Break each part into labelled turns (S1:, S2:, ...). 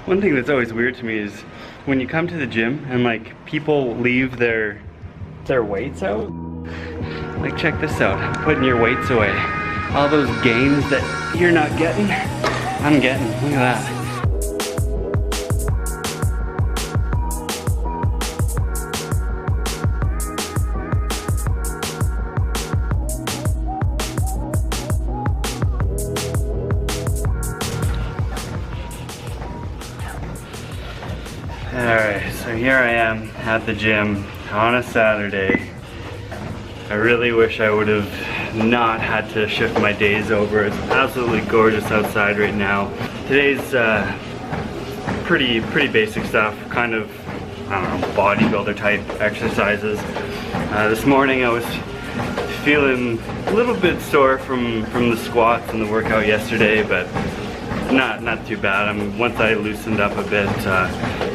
S1: One thing that's always weird to me is when you come to the gym and like people leave their weights out. Like check this out, putting your weights away. All those gains that you're not getting, I'm getting, look at that. Alright, so here I am at the gym on a Saturday. I really wish I would have not had to shift my days over. It's absolutely gorgeous outside right now. Today's pretty basic stuff, kind of, I don't know, bodybuilder type exercises. This morning I was feeling a little bit sore from the squats and the workout yesterday, but not too bad. Once I loosened up a bit,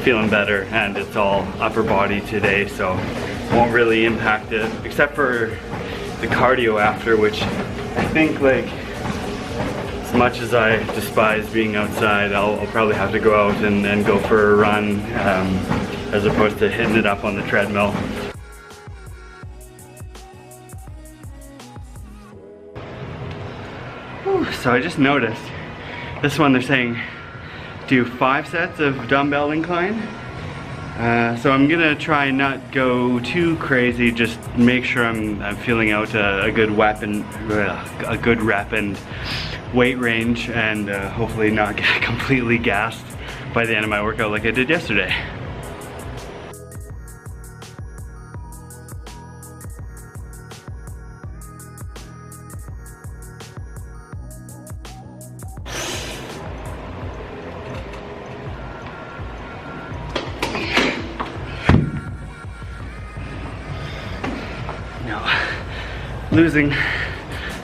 S1: feeling better, and it's all upper body today, so won't really impact it, except for the cardio after, which I think, like, as much as I despise being outside, I'll probably have to go out and go for a run as opposed to hitting it up on the treadmill. Whew, so I just noticed this one, they're saying do 5 sets of dumbbell incline. So I'm gonna try and not go too crazy, just make sure I'm feeling out a good rep and weight range, and hopefully not get completely gassed by the end of my workout like I did yesterday.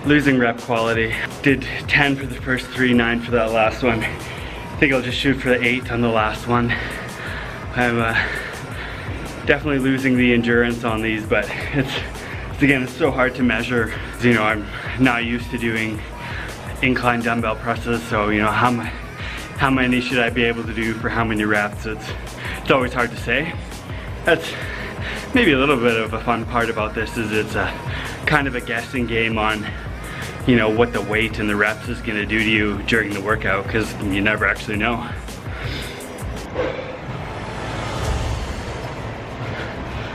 S1: Losing rep quality. Did 10 for the first 3, 9 for that last one. I think I'll just shoot for the 8 on the last one. I'm definitely losing the endurance on these, but again, it's so hard to measure. You know, I'm not used to doing incline dumbbell presses, so you know, how many should I be able to do for how many reps? It's always hard to say. That's maybe a little bit of a fun part about this, is it's a kind of a guessing game on, you know, what the weight and the reps is gonna do to you during the workout, because you never actually know.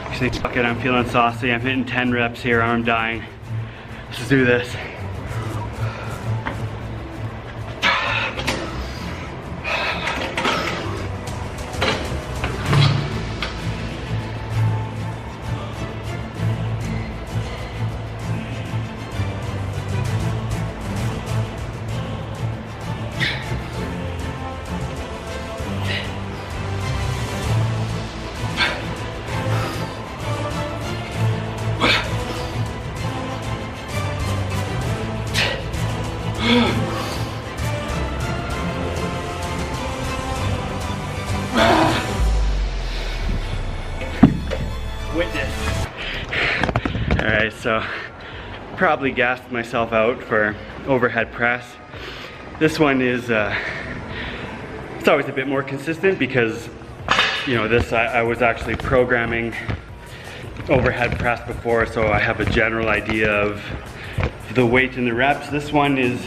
S1: Actually, fuck it, I'm feeling saucy. I'm hitting 10 reps here, I'm dying. Let's do this. Witness. Alright, so probably gassed myself out for overhead press. This one is, it's always a bit more consistent because, you know, this I was actually programming overhead press before, so I have a general idea of the weight and the reps. This one is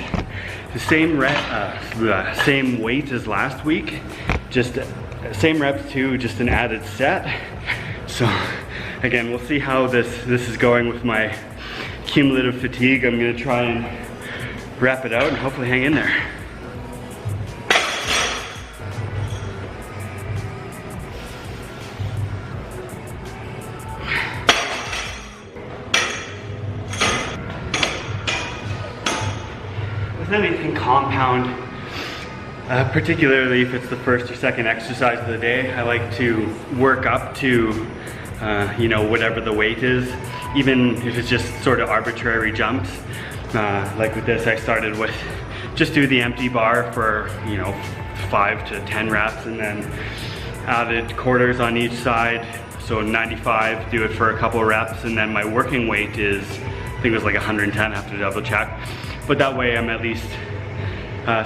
S1: the same same weight as last week, just same reps too, just an added set. So again, we'll see how this is going with my cumulative fatigue. I'm gonna try and wrap it out and hopefully hang in there. With anything compound, particularly if it's the first or second exercise of the day, I like to work up to you know, whatever the weight is, even if it's just sort of arbitrary jumps. Like with this, I started with just do the empty bar for, you know, 5 to 10 reps, and then added quarters on each side, so 95, do it for a couple reps, and then my working weight is, I think it was like 110, I have to double check. But that way I'm at least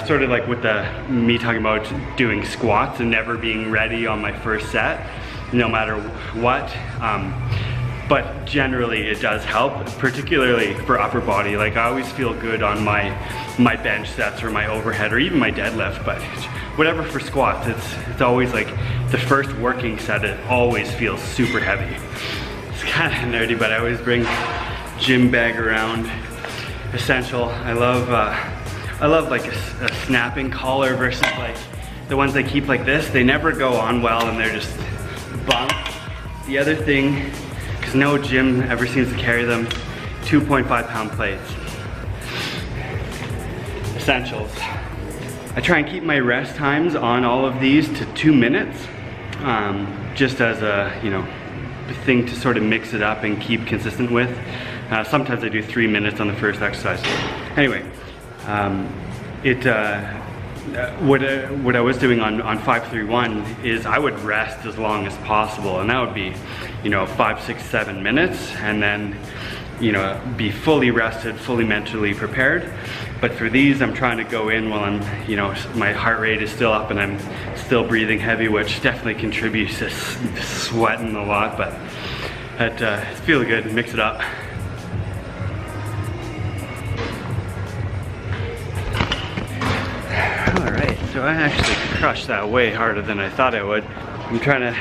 S1: sort of like with me talking about doing squats and never being ready on my first set, no matter what. But generally it does help, particularly for upper body. Like I always feel good on my bench sets or my overhead or even my deadlift, but whatever for squats, it's always like the first working set, it always feels super heavy. It's kind of nerdy, but I always bring gym bag around. Essential. I love like a snapping collar versus like the ones they keep like this. They never go on well and they're just bunk. The other thing, because no gym ever seems to carry them, 2.5 pound plates. Essentials. I try and keep my rest times on all of these to 2 minutes, just as a, you know, thing to sort of mix it up and keep consistent with. Sometimes I do 3 minutes on the first exercise. Anyway, what I was doing on 531 is I would rest as long as possible, and that would be, you know, 5, 6, 7 minutes, and then, you know, be fully rested, fully mentally prepared. But for these, I'm trying to go in while I'm, you know, my heart rate is still up and I'm still breathing heavy, which definitely contributes to sweating a lot, but it's feeling good. Mix it up. Alright, so I actually crushed that way harder than I thought I would. I'm trying to,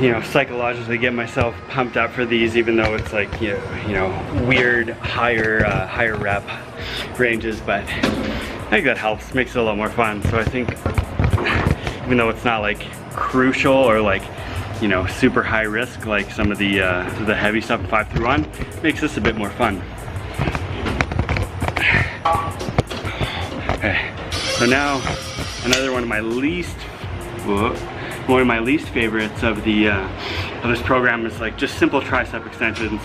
S1: you know, psychologically get myself pumped up for these, even though it's like, you know, weird higher rep ranges, but I think that helps, makes it a lot more fun. So I think, even though it's not like crucial or like, you know, super high risk like some of the heavy stuff in 531, makes this a bit more fun. Okay, so now another one of my least favorites of this program is like just simple tricep extensions.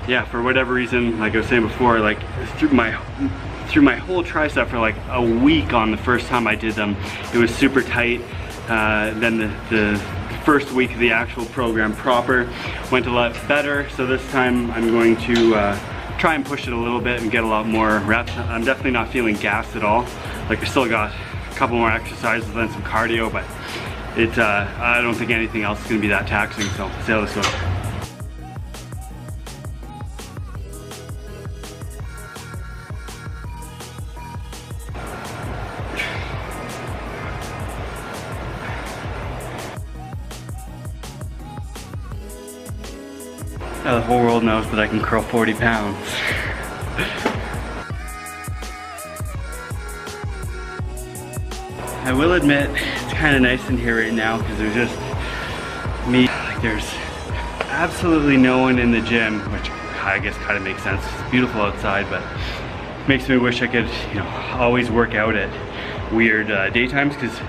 S1: Yeah, for whatever reason, like I was saying before, like through my whole tricep for like a week on the first time I did them, it was super tight. Then the first week of the actual program proper went a lot better. So this time I'm going to try and push it a little bit and get a lot more reps. I'm definitely not feeling gassed at all. Like I still got a couple more exercises and some cardio, but I don't think anything else is gonna be that taxing, so see how this goes. Now the whole world knows that I can curl 40 pounds. I will admit, it's kind of nice in here right now because there's just me. Like there's absolutely no one in the gym, which I guess kind of makes sense. It's beautiful outside, but makes me wish I could, you know, always work out at weird daytimes, because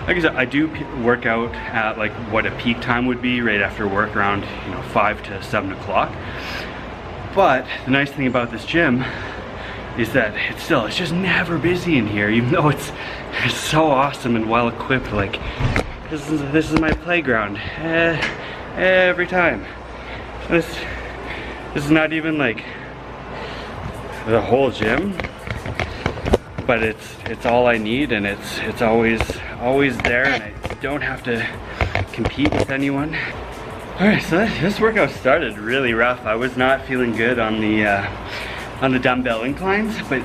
S1: like I said, I do work out at like what a peak time would be right after work, around, you know, 5 to 7 o'clock. But the nice thing about this gym is that it's just never busy in here, even though it's so awesome and well equipped. Like this is my playground every time. This is not even like the whole gym, but it's all I need, and it's always there, and I don't have to compete with anyone. All right, so this workout started really rough. I was not feeling good on the dumbbell inclines, but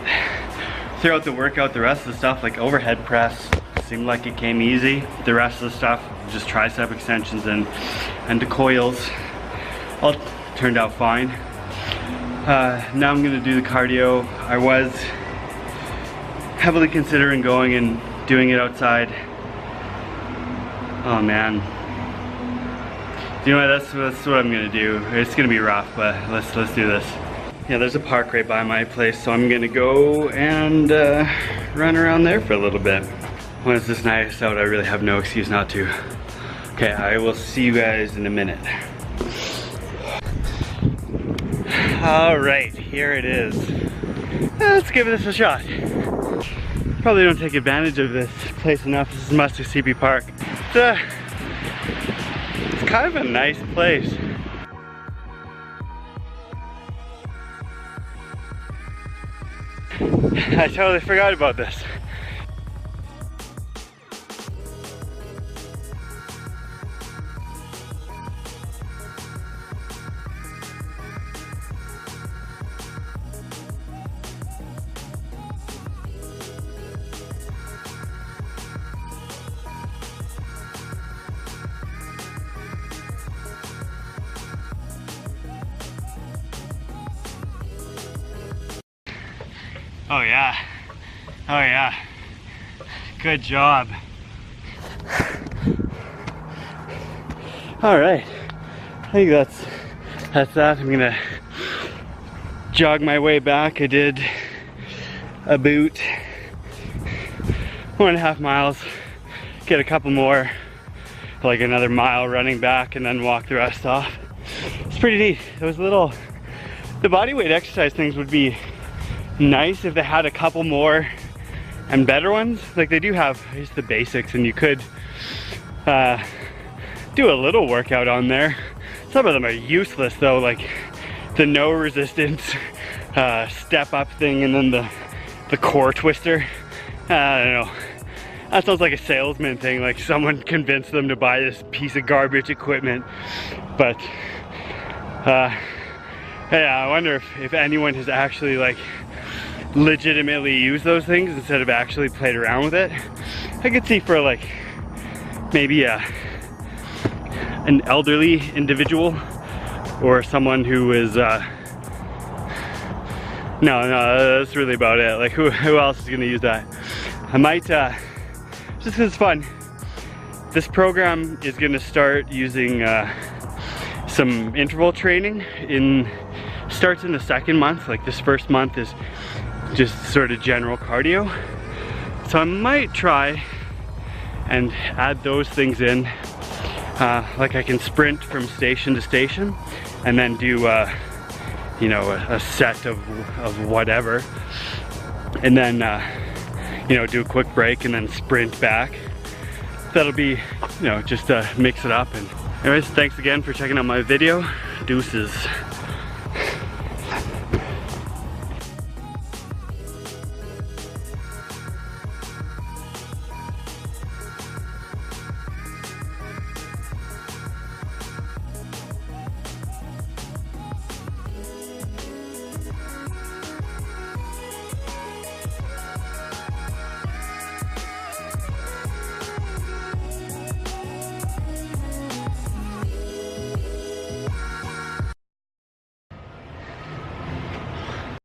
S1: throughout the workout, the rest of the stuff, like overhead press, seemed like it came easy. The rest of the stuff, just tricep extensions and the coils, all turned out fine. Now I'm gonna do the cardio. I was heavily considering going and doing it outside. Oh man. You know what, that's what I'm gonna do. It's gonna be rough, but let's do this. Yeah, there's a park right by my place, so I'm gonna go and run around there for a little bit. When it's this nice out, I really have no excuse not to. Okay, I will see you guys in a minute. All right, here it is. Let's give this a shot. Probably don't take advantage of this place enough. This is Muscogee Park. It's kind of a nice place. I totally forgot about this. Oh yeah. Oh yeah. Good job. All right. I think that's that. I'm gonna jog my way back. I did about 1.5 miles. Get a couple more, like another mile running back, and then walk the rest off. It's pretty neat. Those little, the bodyweight exercise things would be nice if they had a couple more and better ones. Like they do have just the basics, and you could do a little workout on there. Some of them are useless though, like the no resistance step up thing, and then the core twister. I don't know. That sounds like a salesman thing, like someone convinced them to buy this piece of garbage equipment. But yeah, I wonder if anyone has actually like legitimately used those things instead of actually played around with it. I could see for like maybe an elderly individual or someone who is no, that's really about it. Like who else is gonna use that? I might just because it's fun. This program is gonna start using some interval training. Starts in the second month. Like this first month is just sort of general cardio. So I might try and add those things in. Like I can sprint from station to station and then do you know, a set of whatever, and then you know, do a quick break and then sprint back. That'll be, you know, just mix it up. And anyways, thanks again for checking out my video. Deuces.